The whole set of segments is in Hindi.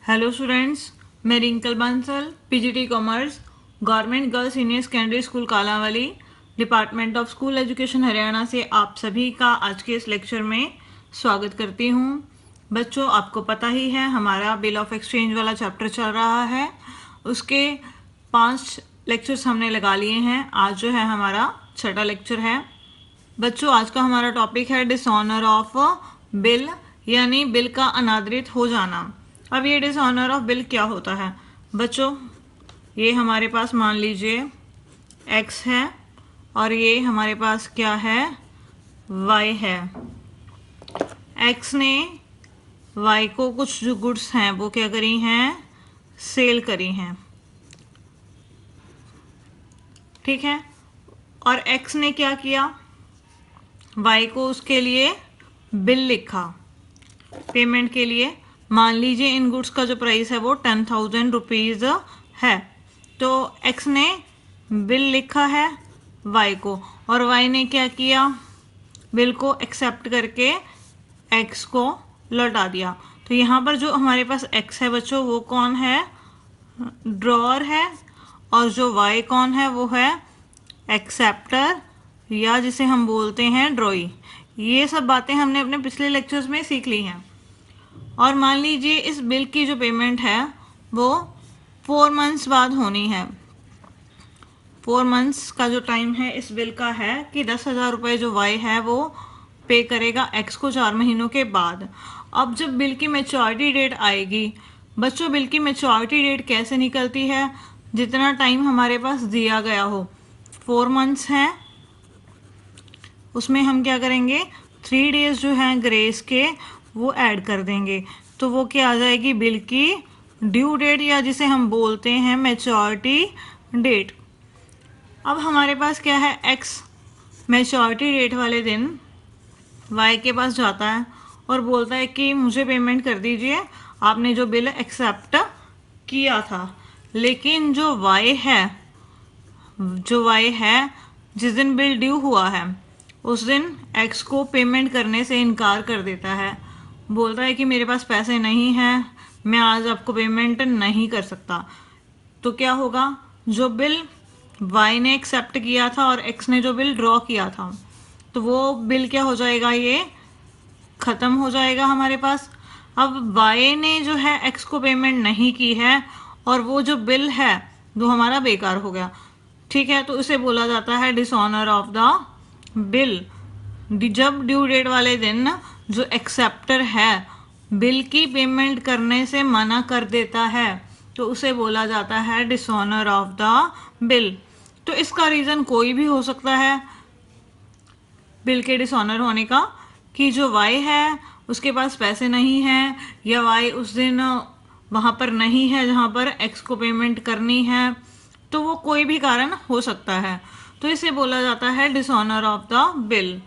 हेलो स्टूडेंट्स, मैं Rinkal Bansal, PGT commerce, government girls senior secondary school Kalanwali, department of school education Haryana से आप सभी का आज के इस लेक्चर में स्वागत करती हूँ। बच्चों, आपको पता ही है हमारा बिल ऑफ एक्सचेंज वाला चैप्टर चल रहा है। उसके 5 लेक्चर्स हमने लगा लिए हैं। आज जो है हमारा 6वां लेक्चर है। बच्चों, आज का हमारा टॉपिक है डिसऑनर ऑफ बिल, यानी बिल का अनादरित हो जाना। अब ये डिसऑनर ऑफ बिल क्या होता है बच्चों? ये हमारे पास मान लीजिए x है और ये हमारे पास क्या है, y है। x ने y को कुछ जो गुड्स हैं वो क्या करी हैं, सेल करी हैं, ठीक है। और x ने क्या किया, y को उसके लिए बिल लिखा पेमेंट के लिए। मान लीजिए इन गुड्स का जो प्राइस है वो 10,000 रुपीज़ है, तो x ने बिल लिखा है y को और y ने क्या किया, बिल को एक्सेप्ट करके x को लौटा दिया। तो यहाँ पर जो हमारे पास x है बच्चों वो कौन है, ड्रॉअर है, और जो y कौन है वो है एक्सेप्टर, या जिसे हम बोलते हैं ड्रॉई। ये सब बातें हमने अपने पिछले लेक्चर्स में सीख ली हैं। और मान लीजिए इस बिल की जो पेमेंट है वो 4 मंथ्स बाद होनी है। 4 मंथ्स का जो टाइम है इस बिल का है कि 10,000 रुपये जो y है वो पे करेगा x को 4 महीनों के बाद। अब जब बिल की मैच्योरिटी डेट आएगी बच्चों, बिल की मैच्योरिटी डेट कैसे निकलती है, जितना टाइम हमारे पास दिया गया हो, 4 मंथ्स है, उसमें हम क्या करेंगे, 3 डेज जो हैं ग्रेस के वो ऐड कर देंगे, तो वो क्या आ जाएगी, बिल की ड्यू डेट, या जिसे हम बोलते हैं मैच्योरिटी डेट। अब हमारे पास क्या है, x मैच्योरिटी डेट वाले दिन y के पास जाता है और बोलता है कि मुझे पेमेंट कर दीजिए, आपने जो बिल एक्सेप्ट किया था। लेकिन जो y है जिस दिन बिल ड्यू हुआ है उस दिन x को पेमेंट करने से इनकार कर देता है, बोलता है कि मेरे पास पैसे नहीं हैं, मैं आज आपको पेमेंट नहीं कर सकता। तो क्या होगा, जो बिल y ने एक्सेप्ट किया था और x ने जो बिल ड्रॉ किया था, तो वो बिल क्या हो जाएगा, ये ख़त्म हो जाएगा हमारे पास। अब y ने जो है x को पेमेंट नहीं की है और वो जो बिल है वो हमारा बेकार हो गया, ठीक है। तो उसे बोला जाता है डिसऑनर ऑफ द बिल। जब ड्यू डेट वाले दिन जो एक्सेप्टर है बिल की पेमेंट करने से मना कर देता है तो उसे बोला जाता है डिसऑनर ऑफ द बिल। तो इसका रीज़न कोई भी हो सकता है बिल के डिसऑनर होने का, कि जो y है उसके पास पैसे नहीं हैं, या y उस दिन वहाँ पर नहीं है जहाँ पर x को पेमेंट करनी है, तो वो कोई भी कारण हो सकता है, तो इसे बोला जाता है डिसऑनर ऑफ द बिल।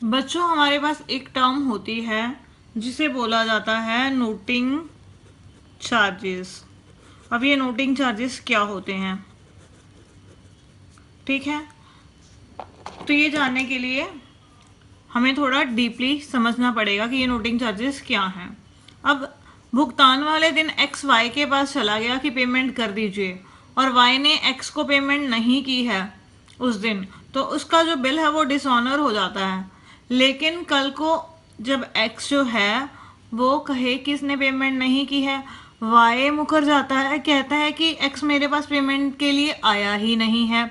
बच्चों, हमारे पास एक टर्म होती है जिसे बोला जाता है नोटिंग चार्जेस। अब ये नोटिंग चार्जेस क्या होते हैं, ठीक है, तो ये जानने के लिए हमें थोड़ा डीपली समझना पड़ेगा कि ये नोटिंग चार्जेस क्या हैं। अब भुगतान वाले दिन x y के पास चला गया कि पेमेंट कर दीजिए, और y ने x को पेमेंट नहीं की है उस दिन, तो उसका जो बिल है वो डिसऑनर हो जाता है। लेकिन कल को जब x जो है वो कहे कि इसने पेमेंट नहीं की है, y मुकर जाता है, कहता है कि x मेरे पास पेमेंट के लिए आया ही नहीं है,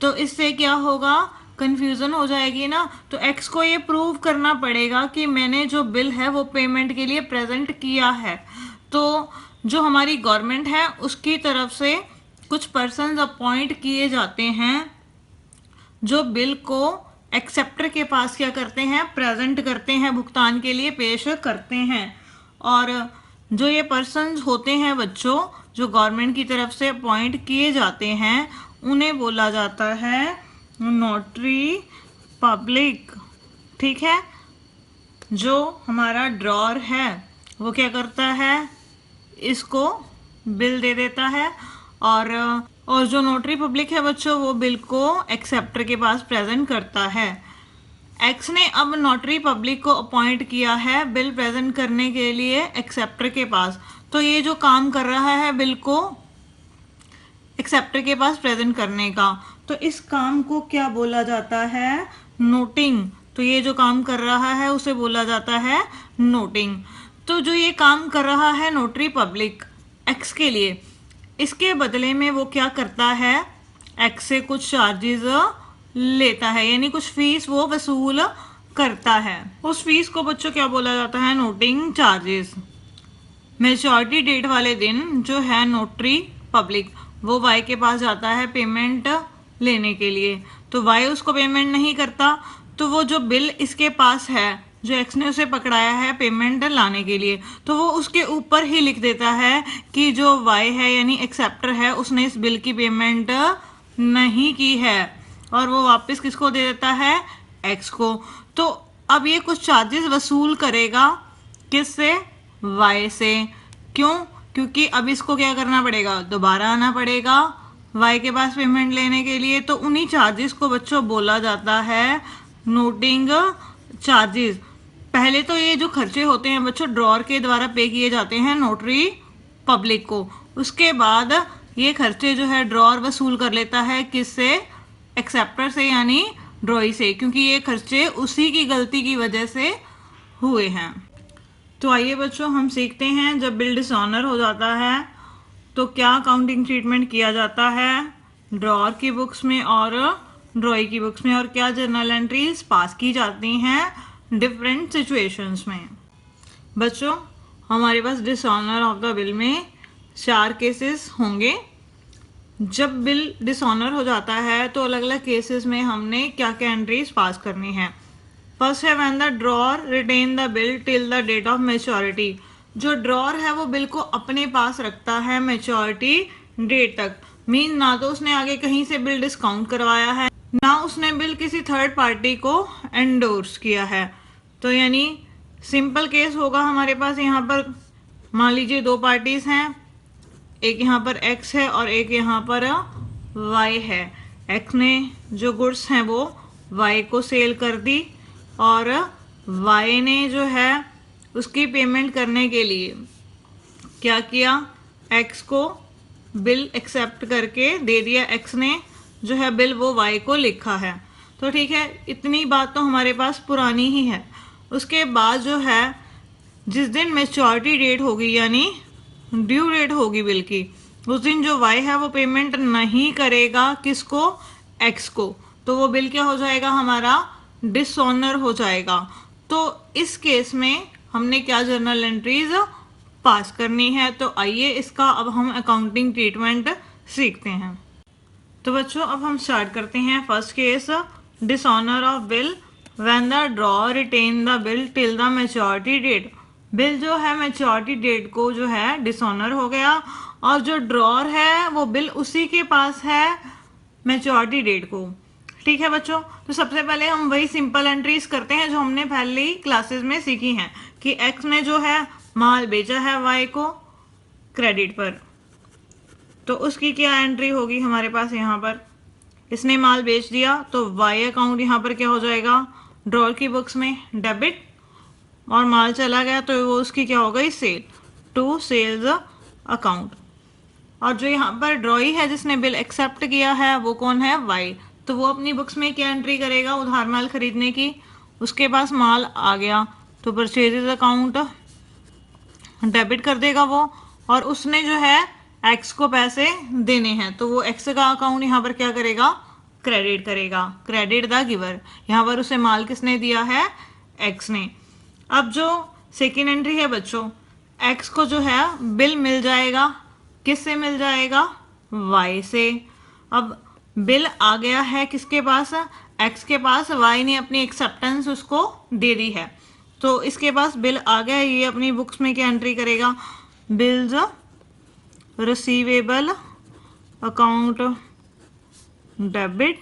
तो इससे क्या होगा, कंफ्यूजन हो जाएगी ना। तो x को ये प्रूव करना पड़ेगा कि मैंने जो बिल है वो पेमेंट के लिए प्रेजेंट किया है। तो जो हमारी गवर्नमेंट है उसकी तरफ से कुछ पर्सन्स अपॉइंट किए जाते हैं जो बिल को एक्सेप्टर के पास क्या करते हैं, प्रेजेंट करते हैं, भुगतान के लिए पेश करते हैं। और जो ये पर्सन्स होते हैं बच्चों, जो गवर्नमेंट की तरफ से अपॉइंट किए जाते हैं, उन्हें बोला जाता है नोटरी पब्लिक, ठीक है। जो हमारा ड्रॉअर है वो क्या करता है, इसको बिल दे देता है, और जो नोटरी पब्लिक है बच्चों वो बिल को एक्सेप्टर के पास प्रेजेंट करता है। एक्स ने अब नोटरी पब्लिक को अपॉइंट किया है बिल प्रेजेंट करने के लिए एक्सेप्टर के पास। तो ये जो काम कर रहा है बिल को एक्सेप्टर के पास प्रेजेंट करने का, तो इस काम को क्या बोला जाता है? नोटिंग। तो ये जो काम कर रहा है उसे बोला जाता है नोटिंग। तो जो ये काम कर रहा है नोटरी पब्लिक एक्स के लिए, इसके बदले में वो क्या करता है? एक्स से कुछ चार्जेस लेता है, यानी कुछ फीस वो वसूल करता है। उस फीस को बच्चों क्या बोला जाता है? Noting charges. मेच्योरिटी डेट वाले दिन जो है नोटरी पब्लिक वो वाई के पास जाता है पेमेंट लेने के लिए, तो वाई उसको पेमेंट नहीं करता, तो वो जो बिल इसके पास है जो एक्स ने उसे पकड़ाया है पेमेंट लाने के लिए, तो वो उसके ऊपर ही लिख देता है कि जो वाई है यानी एक्सेप्टर है उसने इस बिल की पेमेंट नहीं की है, और वो वापस किसको दे देता है? एक्स को। तो अब ये कुछ चार्जेस वसूल करेगा किससे? वाई से। क्यों? क्योंकि अब इसको क्या करना पड़ेगा? दोबारा आना पड़ेगा वाई के पास पेमेंट लेने के लिए। तो उन्हीं चार्जेस को बच्चों बोला जाता है नोटिंग चार्जेस। पहले तो ये जो खर्चे होते हैं बच्चों ड्रॉर के द्वारा पे किए जाते हैं नोटरी पब्लिक को, उसके बाद ये खर्चे जो है ड्रॉर वसूल कर लेता है किससे? एक्सेप्टर से यानी ड्रॉई से, क्योंकि ये खर्चे उसी की गलती की वजह से हुए हैं। तो आइए बच्चों हम सीखते हैं जब बिल डिसऑनर हो जाता है तो क्या अकाउंटिंग ट्रीटमेंट किया जाता है ड्रॉर की बुक्स में और ड्रॉई की बुक्स में, और क्या जर्नल एंट्रीज पास की जाती हैं डिफरेंट सिचुएशंस में। बच्चों हमारे पास डिसऑनर ऑफ द बिल में 4 केसेस होंगे। जब बिल डिसऑनर हो जाता है तो अलग अलग केसेस में हमने क्या क्या एंट्रीज पास करनी है। फर्स्ट है when the drawer retain the bill till the date of maturity. जो ड्रॉर है वो बिल को अपने पास रखता है मैच्योरिटी डेट तक। मीन ना तो उसने आगे कहीं से बिल डिस्काउंट करवाया है, ना उसने बिल किसी थर्ड पार्टी को एंडोर्स किया है। तो यानी सिंपल केस होगा हमारे पास यहाँ पर, मान लीजिए 2 पार्टीज हैं, एक यहाँ पर एक्स है और एक यहाँ पर वाई है। एक्स ने जो गुड्स हैं वो वाई को सेल कर दी और वाई ने जो है उसकी पेमेंट करने के लिए क्या किया? एक्स को बिल एक्सेप्ट करके दे दिया। एक्स ने जो है बिल वो वाई को लिखा है। तो ठीक है, इतनी बात तो हमारे पास पुरानी ही है। उसके बाद जो है जिस दिन मैच्योरिटी डेट होगी यानी ड्यू डेट होगी बिल की, उस दिन जो वाई है वो पेमेंट नहीं करेगा किसको? एक्स को। तो वो बिल क्या हो जाएगा? हमारा डिसऑनर हो जाएगा। तो इस केस में हमने क्या जर्नल एंट्रीज पास करनी है। तो आइए इसका अब हम अकाउंटिंग ट्रीटमेंट सीखते हैं। तो बच्चों अब हम स्टार्ट करते हैं। First case dishonour of bill when the drawer retain the bill till the maturity date. Bill जो है मैच्योरिटी डेट को जो है डिसऑनर हो गया और जो ड्रॉर है वो बिल उसी के पास है मैच्योरिटी डेट को। ठीक है बच्चों, तो सबसे पहले हम वही सिंपल एंट्रीज करते हैं जो हमने पहले ही क्लासेस में सीखी हैं कि एक्स ने जो है माल बेचा है वाई को क्रेडिट पर, तो उसकी क्या एंट्री होगी हमारे पास यहाँ पर? इसने माल बेच दिया तो वाई अकाउंट यहाँ पर क्या हो जाएगा? ड्रॉर की बुक्स में डेबिट, और माल चला गया तो वो उसकी क्या हो गई? Sale, to sales account. और जो यहाँ पर ड्रॉई है जिसने बिल एक्सेप्ट किया है वो कौन है? वाई। तो वो अपनी बुक्स में क्या एंट्री करेगा? उधार माल खरीदने की। उसके पास माल आ गया तो परचेजेस अकाउंट डेबिट कर देगा वो, और उसने जो है एक्स को पैसे देने हैं तो वो एक्स का अकाउंट यहाँ पर क्या करेगा? क्रेडिट करेगा, क्रेडिट द गिवर। यहाँ पर उसे माल किसने दिया है? एक्स ने। अब जो सेकेंड एंट्री है बच्चों, एक्स को जो है बिल मिल जाएगा, किससे मिल जाएगा? वाई से। अब बिल आ गया है किसके पास? एक्स के पास। वाई ने अपनी एक्सेप्टेंस उसको दे दी है तो इसके पास बिल आ गया। ये अपनी बुक्स में क्या एंट्री करेगा? Bills receivable account debit.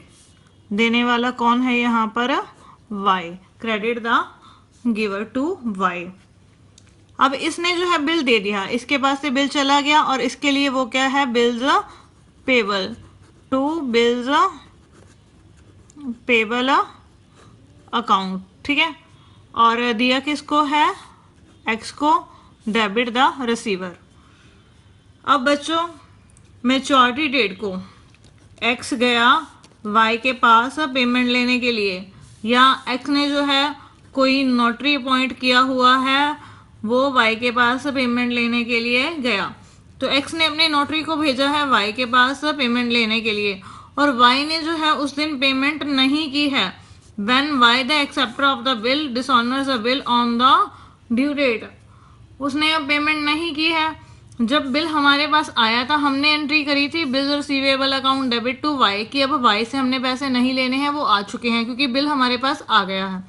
देने वाला कौन है यहाँ पर? Y. Credit the giver to Y. अब इसने जो है बिल दे दिया, इसके पास से बिल चला गया और इसके लिए वो क्या है? Bills payable to bills payable account, ठीक है। और दिया किसको है, एक्स को, डेबिट द रिसीवर। अब बच्चों मैच्योरिटी डेट को एक्स गया वाई के पास पेमेंट लेने के लिए, या एक्स ने जो है कोई नोटरी अपॉइंट किया हुआ है, वो वाई के पास पेमेंट लेने के लिए गया। तो एक्स ने अपने नोटरी को भेजा है वाई के पास पेमेंट लेने के लिए, और वाई ने जो है उस दिन पेमेंट नहीं की है। When Y the acceptor of the bill dishonours the bill on the due date, उसने अब पेमेंट नहीं की है। जब बिल हमारे पास आया था हमने एंट्री करी थी bill receivable account debit to Y की, अब वाई से हमने पैसे नहीं लेने हैं, वो आ चुके हैं क्योंकि बिल हमारे पास आ गया है।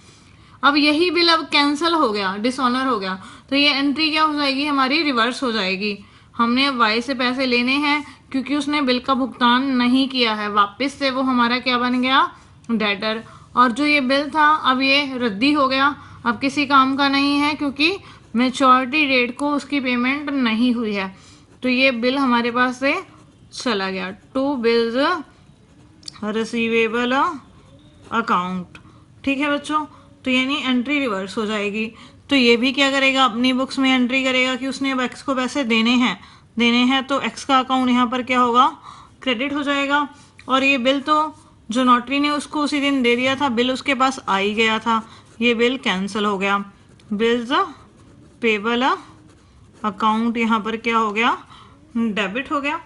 अब यही बिल अब कैंसिल हो गया, डिसऑनर हो गया, तो ये एंट्री क्या हो जाएगी हमारी, रिवर्स हो जाएगी। हमने अब वाई से पैसे लेने हैं क्योंकि उसने बिल का भुगतान नहीं किया है, वापस से वो हमारा क्या बन गया, डेटर। और जो ये बिल था अब ये रद्दी हो गया, अब किसी काम का नहीं है क्योंकि मैच्योरिटी डेट को उसकी पेमेंट नहीं हुई है। तो ये बिल हमारे पास से चला गया टू बिल्स रिसीवेबल अकाउंट, ठीक है बच्चों। तो यानी एंट्री रिवर्स हो जाएगी। तो ये भी क्या करेगा, अपनी बुक्स में एंट्री करेगा कि उसने अब एक्स को पैसे देने हैं, तो एक्स का अकाउंट यहाँ पर क्या होगा, क्रेडिट हो जाएगा। और ये बिल तो जो नोटरी ने उसको उसी दिन दे दिया था, बिल उसके पास आ ही गया था, ये बिल कैंसिल हो गया। बिल्स पेबल अकाउंट यहाँ पर क्या हो गया, डेबिट हो गया,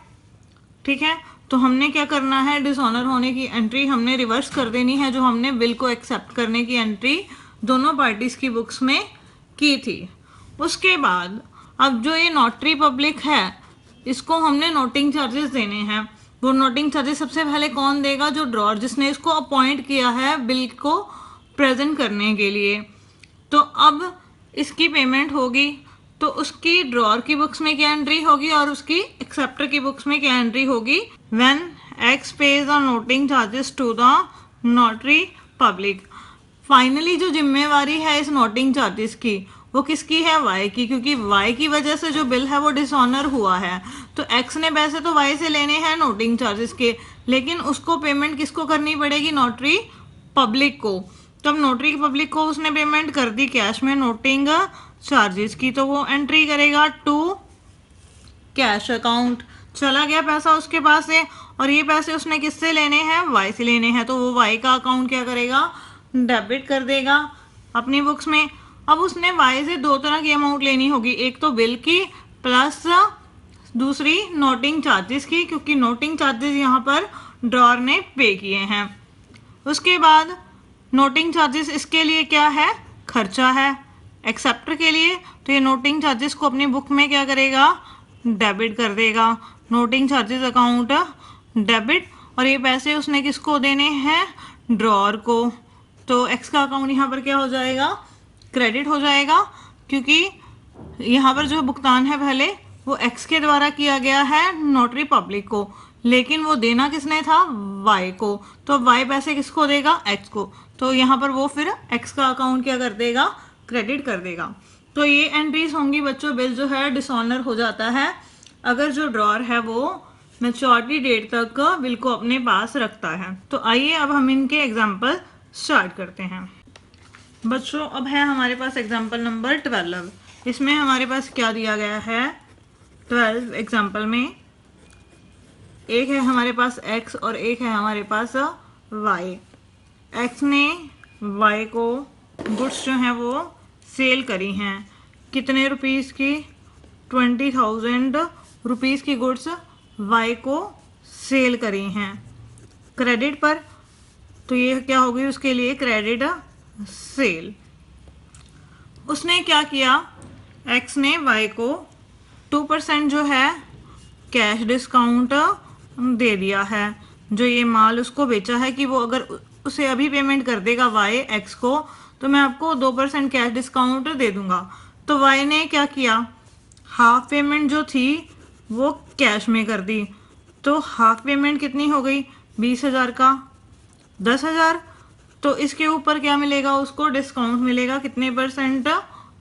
ठीक है। तो हमने क्या करना है, डिसऑनर होने की एंट्री हमने रिवर्स कर देनी है, जो हमने बिल को एक्सेप्ट करने की एंट्री दोनों पार्टीज की बुक्स में की थी। उसके बाद अब जो ये नोटरी पब्लिक है, इसको हमने नोटिंग चार्जेस देने हैं। वो नोटिंग चार्जेस सबसे पहले कौन देगा, जो ड्रॉर, जिसने इसको अपॉइंट किया है बिल को प्रेजेंट करने के लिए। तो अब इसकी पेमेंट होगी, तो उसकी ड्रॉर की बुक्स में क्या एंट्री होगी और उसकी एक्सेप्टर की बुक्स में क्या एंट्री होगी, when X pays the noting charges to the notary public. Finally जो जिम्मेवारी है इस नोटिंग चार्जेस की वो किसकी है, वाई की, क्योंकि वाई की वजह से जो बिल है वो डिसऑनर हुआ है। तो एक्स ने पैसे तो वाई से लेने हैं नोटिंग चार्जेस के, लेकिन उसको पेमेंट किसको करनी पड़ेगी, नोटरी पब्लिक को। तो अब नोटरी पब्लिक को उसने पेमेंट कर दी कैश में नोटिंग चार्जेस की, तो वो एंट्री करेगा टू कैश अकाउंट। चला गया पैसा उसके पास से, और ये पैसे उसने किससे लेने हैं, वाई से लेने हैं, तो वो वाई का अकाउंट क्या करेगा, डेबिट कर देगा अपनी बुक्स में। अब उसने वाई से दो तरह की अमाउंट लेनी होगी, एक तो बिल की प्लस दूसरी नोटिंग चार्जेस की, क्योंकि नोटिंग चार्जेस यहाँ पर ड्रॉर ने पे किए हैं। उसके बाद नोटिंग चार्जेस इसके लिए क्या है, खर्चा है, एक्सेप्टर के लिए, तो ये नोटिंग चार्जेस को अपनी बुक में क्या करेगा, डेबिट कर देगा, नोटिंग चार्जेस अकाउंट डेबिट। और ये पैसे उसने किसको देने हैं, ड्रॉर को, तो एक्स का अकाउंट यहाँ पर क्या हो जाएगा, क्रेडिट हो जाएगा, क्योंकि यहाँ पर जो भुगतान है पहले वो एक्स के द्वारा किया गया है नोटरी पब्लिक को, लेकिन वो देना किसने था, वाई को, तो वाई पैसे किसको देगा, एक्स को, तो यहाँ पर वो फिर एक्स का अकाउंट क्या कर देगा, क्रेडिट कर देगा। तो ये एंट्रीज होंगी बच्चों, बिल जो है डिसऑनर हो जाता है अगर जो ड्रॉर है वो मैच्योरिटी डेट तक बिल को अपने पास रखता है। तो आइए अब हम इनके एग्जाम्पल स्टार्ट करते हैं बच्चों। अब है हमारे पास एग्जाम्पल नंबर 12। इसमें हमारे पास क्या दिया गया है, 12 एग्जाम्पल में एक है हमारे पास x और एक है हमारे पास y। x ने y को गुड्स जो हैं वो सेल करी हैं, कितने रुपीस की, 20,000 रुपीस की गुड्स y को सेल करी हैं क्रेडिट पर। तो ये क्या होगी उसके लिए, क्रेडिट सेल। उसने क्या किया, x ने y को 2% जो है कैश डिस्काउंट दे दिया है। जो ये माल उसको बेचा है कि वो अगर उसे अभी पेमेंट कर देगा y x को, तो मैं आपको 2% कैश डिस्काउंट दे दूंगा। तो y ने क्या किया, हाफ पेमेंट जो थी वो कैश में कर दी, तो हाफ पेमेंट कितनी हो गई, 20,000 का 10,000। तो इसके ऊपर क्या मिलेगा उसको, डिस्काउंट मिलेगा, कितने परसेंट,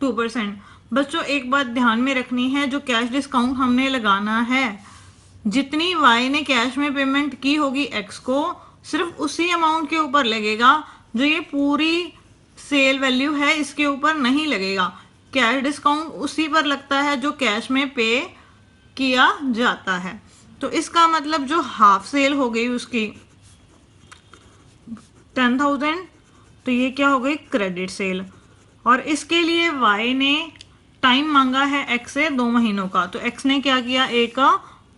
2%। बच्चों एक बात ध्यान में रखनी है, जो कैश डिस्काउंट हमने लगाना है, जितनी वाई ने कैश में पेमेंट की होगी एक्स को, सिर्फ उसी अमाउंट के ऊपर लगेगा जो ये पूरी सेल वैल्यू है इसके ऊपर नहीं लगेगा। कैश डिस्काउंट उसी पर लगता है जो कैश में पे किया जाता है। तो इसका मतलब जो हाफ सेल हो गई उसकी 10,000, तो ये क्या हो गई क्रेडिट सेल। और इसके लिए वाई ने टाइम मांगा है एक्स से 2 महीनों का, तो एक्स ने क्या किया, एक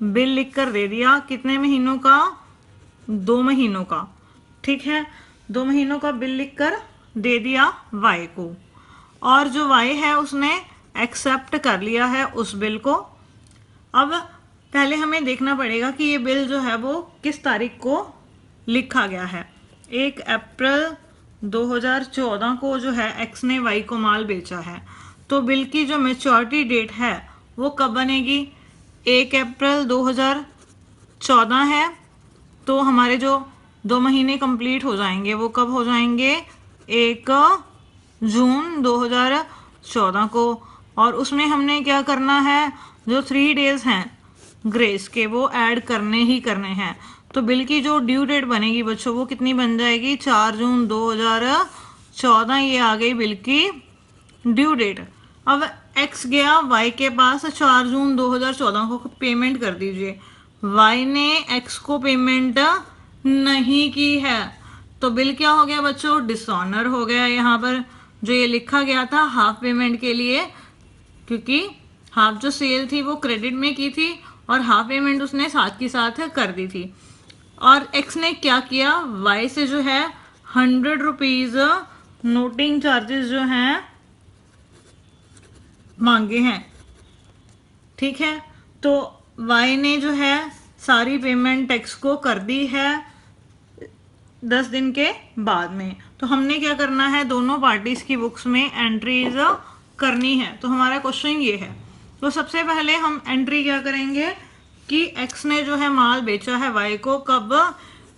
बिल लिख कर दे दिया। कितने महीनों का, 2 महीनों का। ठीक है, 2 महीनों का बिल लिख कर दे दिया वाई को, और जो वाई है उसने एक्सेप्ट कर लिया है उस बिल को। अब पहले हमें देखना पड़ेगा कि ये बिल जो है वो किस तारीख को लिखा गया है। 1 अप्रैल 2014 को जो है एक्स ने वाई को माल बेचा है, तो बिल की जो मैच्योरिटी डेट है वो कब बनेगी, 1 अप्रैल 2014 है, तो हमारे जो 2 महीने कंप्लीट हो जाएंगे वो कब हो जाएंगे, 1 जून 2014 को। और उसमें हमने क्या करना है, जो 3 डेज हैं ग्रेस के वो ऐड करने ही करने हैं। तो बिल की जो ड्यू डेट बनेगी बच्चों वो कितनी बन जाएगी, 4 जून 2014, ये आ गई बिल की ड्यू डेट। अब एक्स गया वाई के पास, 4 जून 2014 को पेमेंट कर दीजिए। वाई ने एक्स को पेमेंट नहीं की है, तो बिल क्या हो गया बच्चों, डिसऑनर हो गया। यहाँ पर जो ये लिखा गया था हाफ पेमेंट के लिए, क्योंकि हाफ जो सेल थी वो क्रेडिट में की थी और हाफ पेमेंट उसने साथ की साथ कर दी थी। और एक्स ने क्या किया, वाई से जो है 100 रुपीज नोटिंग चार्जेस जो हैं मांगे हैं। ठीक है, तो वाई ने जो है सारी पेमेंट एक्स को कर दी है 10 दिन के बाद में। तो हमने क्या करना है, दोनों पार्टीज की बुक्स में एंट्रीज करनी है। तो हमारा क्वेश्चन ये है, तो सबसे पहले हम एंट्री क्या करेंगे कि एक्स ने जो है माल बेचा है वाई को कब,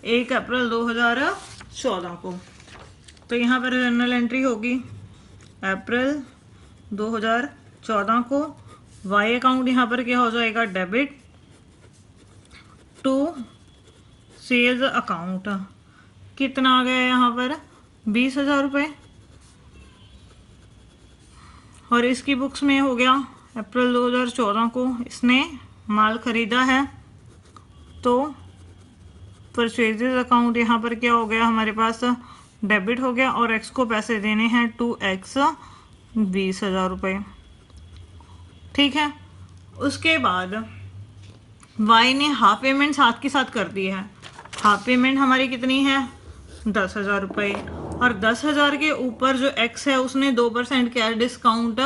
1 अप्रैल 2014 को। तो यहाँ पर जर्नल एंट्री होगी अप्रैल 2014 को। वाई अकाउंट यहाँ पर क्या हो जाएगा, डेबिट टू सेल्स अकाउंट। कितना आ गया यहाँ पर, 20,000 रुपये। और इसकी बुक्स में हो गया अप्रैल 2014 को इसने माल खरीदा है, तो परचेजेस अकाउंट यहाँ पर क्या हो गया हमारे पास, डेबिट हो गया। और एक्स को पैसे देने हैं 2x 20,000 रुपये। ठीक है, उसके बाद वाई ने हाफ पेमेंट साथ के साथ कर दी है। हाफ पेमेंट हमारी कितनी है, 10,000 रुपये। और 10,000 के ऊपर जो एक्स है उसने 2% कैश डिस्काउंट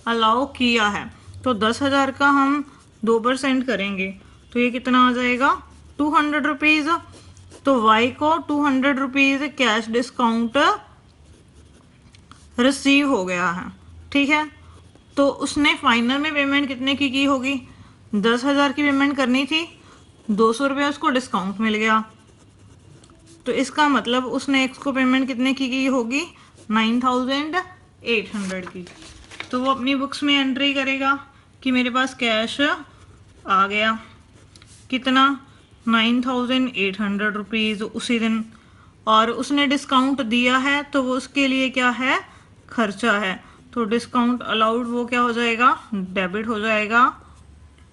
अलाउ किया है, तो 10,000 का हम 2% करेंगे तो ये कितना आ जाएगा, 200 रुपीज़। तो वाई को 200 रुपीज़ कैश डिस्काउंट रिसीव हो गया है। ठीक है, तो उसने फाइनल में पेमेंट कितने की होगी, 10,000 की पेमेंट करनी थी, 200 रुपये उसको डिस्काउंट मिल गया। तो इसका मतलब उसने एक्स को पेमेंट कितने की होगी, 9,800 की। तो वो अपनी बुक्स में एंट्री करेगा कि मेरे पास कैश आ गया कितना, 9,800 रुपीज़ उसी दिन। और उसने डिस्काउंट दिया है तो वो उसके लिए क्या है, खर्चा है। तो डिस्काउंट अलाउड वो क्या हो जाएगा, डेबिट हो जाएगा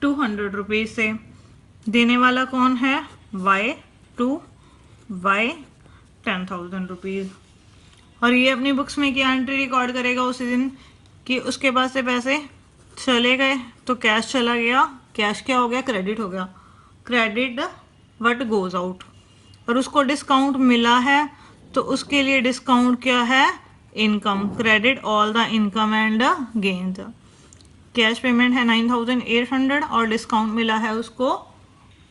200 रुपीज़ से। देने वाला कौन है, वाई, टू वाई 10,000 रुपीज़। और ये अपनी बुक्स में क्या एंट्री रिकॉर्ड करेगा उसी दिन कि उसके पास से पैसे चले गए, तो कैश चला गया, कैश क्या हो गया, क्रेडिट हो गया, क्रेडिट व्हाट गोज आउट। और उसको डिस्काउंट मिला है तो उसके लिए डिस्काउंट क्या है, income, credit all the income and gains. Cash payment है 9,800 और डिस्काउंट मिला है उसको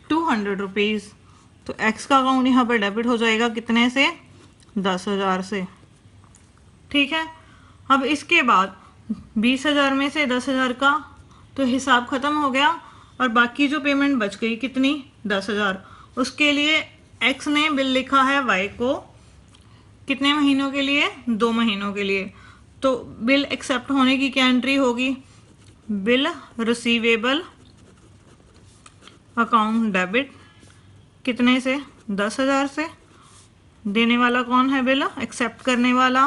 200 रुपीज़। तो एक्स का अकाउंट यहाँ पर डेबिट हो जाएगा कितने से, 10,000 से। ठीक है, अब इसके बाद 20,000 में से 10,000 का तो हिसाब खत्म हो गया, और बाकी जो पेमेंट बच गई कितनी, 10,000। उसके लिए एक्स ने बिल लिखा है वाई को कितने महीनों के लिए, 2 महीनों के लिए। तो बिल एक्सेप्ट होने की क्या एंट्री होगी, बिल रिसीवेबल अकाउंट डेबिट कितने से, 10,000 से। देने वाला कौन है, बिल एक्सेप्ट करने वाला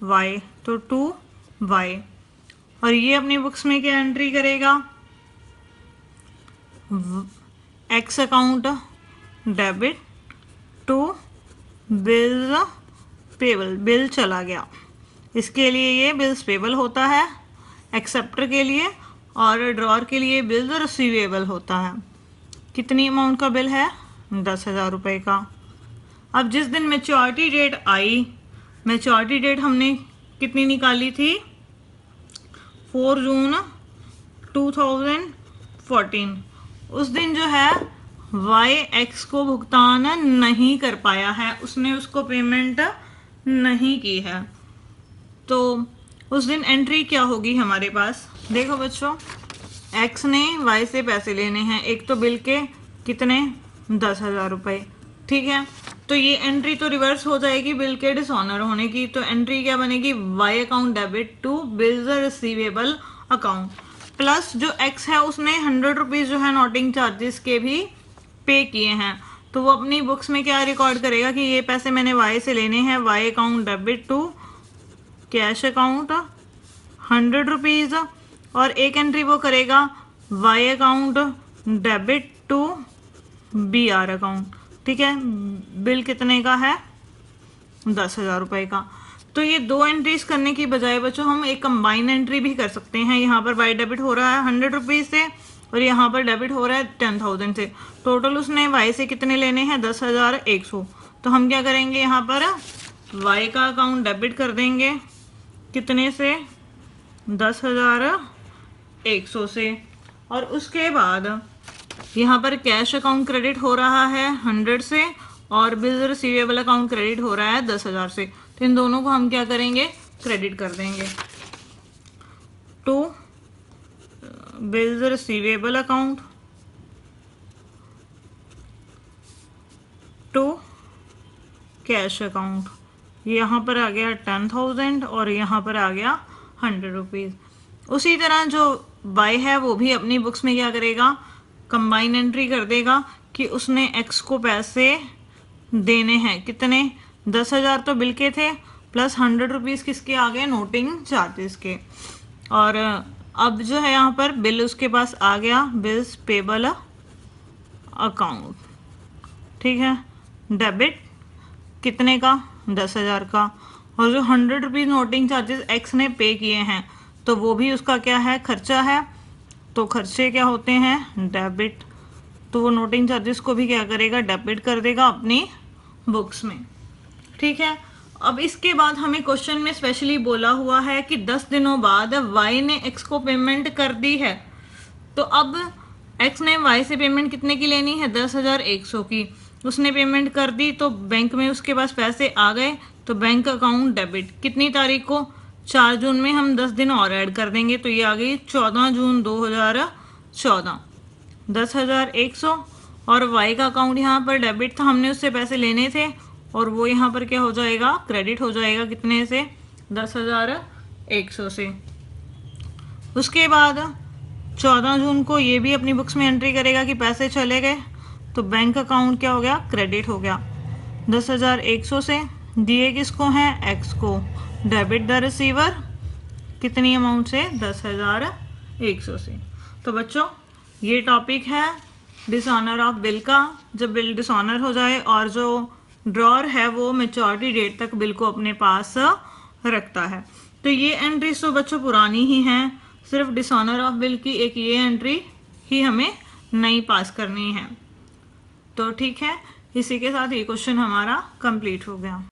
वाई, तो 2y। और ये अपनी बुक्स में क्या एंट्री करेगा, X account debit to bills payable, bill चला गया, इसके लिए ये बिल्स पेबल होता है एक्सेप्टर के लिए, और ड्रॉर के लिए बिल्स रिसीवेबल होता है। कितनी अमाउंट का बिल है, 10,000 रुपये का। अब जिस दिन मैच्योरिटी डेट आई, मैच्योरिटी डेट हमने कितनी निकाली थी, 4 जून 2014। उस दिन जो है वाई एक्स को भुगतान नहीं कर पाया है, उसने उसको पेमेंट नहीं की है, तो उस दिन एंट्री क्या होगी हमारे पास। देखो बच्चों, एक्स ने वाई से पैसे लेने हैं, एक तो बिल के कितने, 10,000 रुपये, ठीक है। तो ये एंट्री तो रिवर्स हो जाएगी बिल के डिसऑनर होने की, तो एंट्री क्या बनेगी, Y account debit to bills receivable account, plus जो एक्स है उसने 100 रुपीज़ जो है नोटिंग चार्जेस के भी पे किए हैं, तो वो अपनी बुक्स में क्या रिकॉर्ड करेगा कि ये पैसे मैंने वाई से लेने हैं, Y account debit to cash account 100 rupees, और एक एंट्री वो करेगा Y account debit to B R account, ठीक है। बिल कितने का है, 10,000 रुपये का। तो ये दो एंट्रीज करने की बजाय बच्चों हम एक कंबाइन एंट्री भी कर सकते हैं। यहाँ पर वाई डेबिट हो रहा है 100 रुपीज़ से, और यहाँ पर डेबिट हो रहा है 10,000 से। टोटल उसने वाई से कितने लेने हैं, 10,100। तो हम क्या करेंगे, यहाँ पर वाई का अकाउंट डेबिट कर देंगे, कितने से, 10,100 से, और उसके बाद यहाँ पर कैश अकाउंट क्रेडिट हो रहा है 100 से, और बिल्स रिसीवेबल अकाउंट क्रेडिट हो रहा है 10,000 से। तो इन दोनों को हम क्या करेंगे, क्रेडिट कर देंगे to bills receivable account to cash account. यहाँ पर आ गया 10,000 और यहाँ पर आ गया 100 रुपीज़। उसी तरह जो वाई है वो भी अपनी बुक्स में क्या करेगा, कंबाइन एंट्री कर देगा कि उसने एक्स को पैसे देने हैं, कितने, 10,000 तो बिल के थे, प्लस 100 रुपीज़ किसके आ गए, नोटिंग चार्जेस के। और अब जो है यहाँ पर बिल उसके पास आ गया, बिल्स पेबल अकाउंट, ठीक है, डेबिट कितने का, 10,000 का, और जो 100 रुपीज़ नोटिंग चार्जेस एक्स ने पे किए हैं तो वो भी उसका क्या है, खर्चा है, तो खर्चे क्या होते हैं, डेबिट, तो वो नोटिंग चार्जेस को भी क्या करेगा, डेबिट कर देगा अपनी बुक्स में, ठीक है। अब इसके बाद हमें क्वेश्चन में स्पेशली बोला हुआ है कि 10 दिनों बाद वाई ने एक्स को पेमेंट कर दी है, तो अब एक्स ने वाई से पेमेंट कितने की लेनी है, 10,100 की, उसने पेमेंट कर दी, तो बैंक में उसके पास पैसे आ गए, तो बैंक अकाउंट डेबिट, कितनी तारीख को, 4 जून में हम 10 दिन और ऐड कर देंगे, तो ये आ गई 14 जून 2014, 10,100, और वाई का अकाउंट यहाँ पर डेबिट था, हमने उससे पैसे लेने थे, और वो यहाँ पर क्या हो जाएगा, क्रेडिट हो जाएगा, कितने से, 10,100 से। उसके बाद 14 जून को ये भी अपनी बुक्स में एंट्री करेगा कि पैसे चले गए, तो बैंक अकाउंट क्या हो गया, क्रेडिट हो गया, 10,100 से, दिए किसको हैं, एक्स को, डेबिट द रिसीवर, कितनी अमाउंट से, 10,100 से। तो बच्चों ये टॉपिक है डिसऑनर ऑफ बिल का। जब बिल डिसऑनर हो जाए और जो ड्रॉर है वो मैच्योरिटी डेट तक बिल को अपने पास रखता है, तो ये एंट्रीज तो बच्चों पुरानी ही हैं, सिर्फ डिसऑनर ऑफ बिल की एक ये एंट्री ही हमें नई पास करनी है। तो ठीक है, इसी के साथ ये क्वेश्चन हमारा कंप्लीट हो गया।